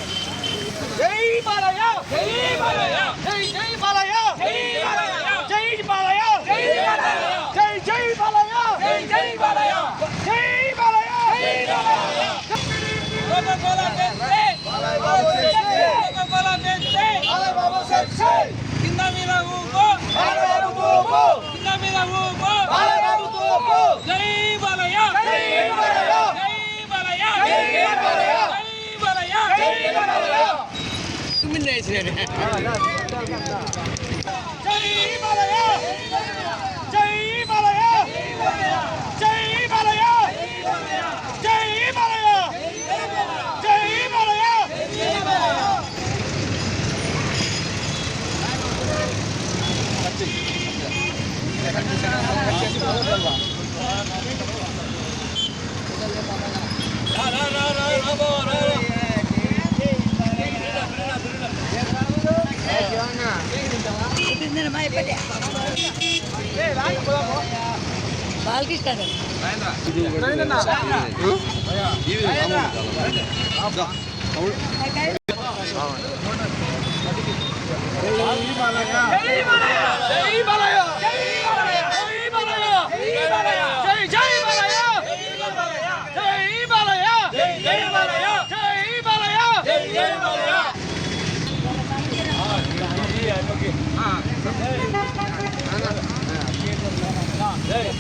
जय बालाया जय बालाया जय जय बालाया जय बालाया जय बालाया जय बालाया जय जय बालाया जय जय बालाया जय बालाया जय बालाया कोका कोला बेंचे कोका कोला बेंचे अरे बाबा सेक्से किंदा मिला वो अरे बाबू तो किंदा मिला वो अरे बाबू तो जय बालाया जय बालाया जय बालाया जय बालाया जय बालाया जय बालाया जय बालाया जय बालाया जय बालाया जय बालाया जय बालाया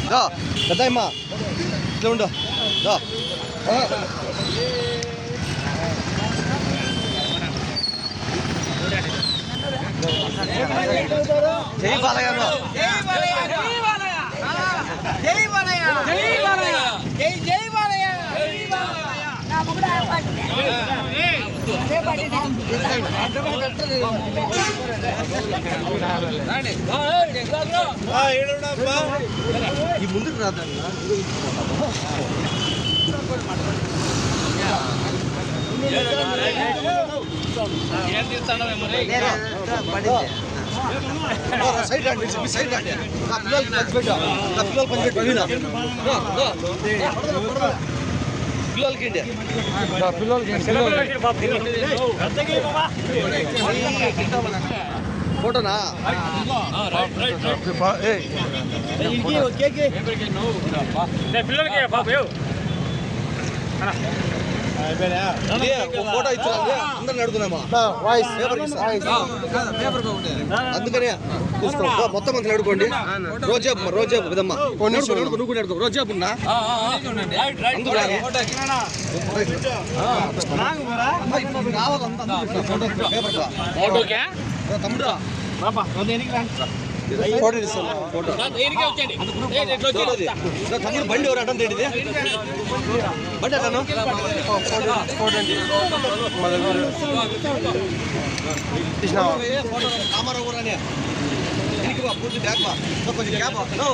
자, 가자 임마. 이제 온다. 자. जय बालाया जय बालाया जय बालाया जय बालाया जय बालाया जय जय बालाया जय बालाया ना मुगड़ा अरे पाटी ఏడున్నాపా ఈ ముందుకు రాదన్నా ఏం తీస్తానో మరి సైడ్ రండి సైడ్ రండి నా పిల్లలు పంచిపెట్టా నా పిల్లలు పంచిపెట్టా పిల్లలకి నా పిల్లలకి ఫోటోనా పిల్లలకి ఫోటో ఇచ్చారు అందరిని అడుగుతున్నామా అందుకనే తీసుకో మొత్తం మంది అడుకోండి రోజే విధమ్మా నువ్వు కూడా అడుకో రోజే ఉన్నా తమ్ముడు ఫోటో ఫోటో తమ్ముడు బండి ఎవరు అడ్డం తేడిది బండి అడ్డాను రామారావు కూడా పూర్తి బ్యాక్ కొంచెం గ్యాప్ ఫోటో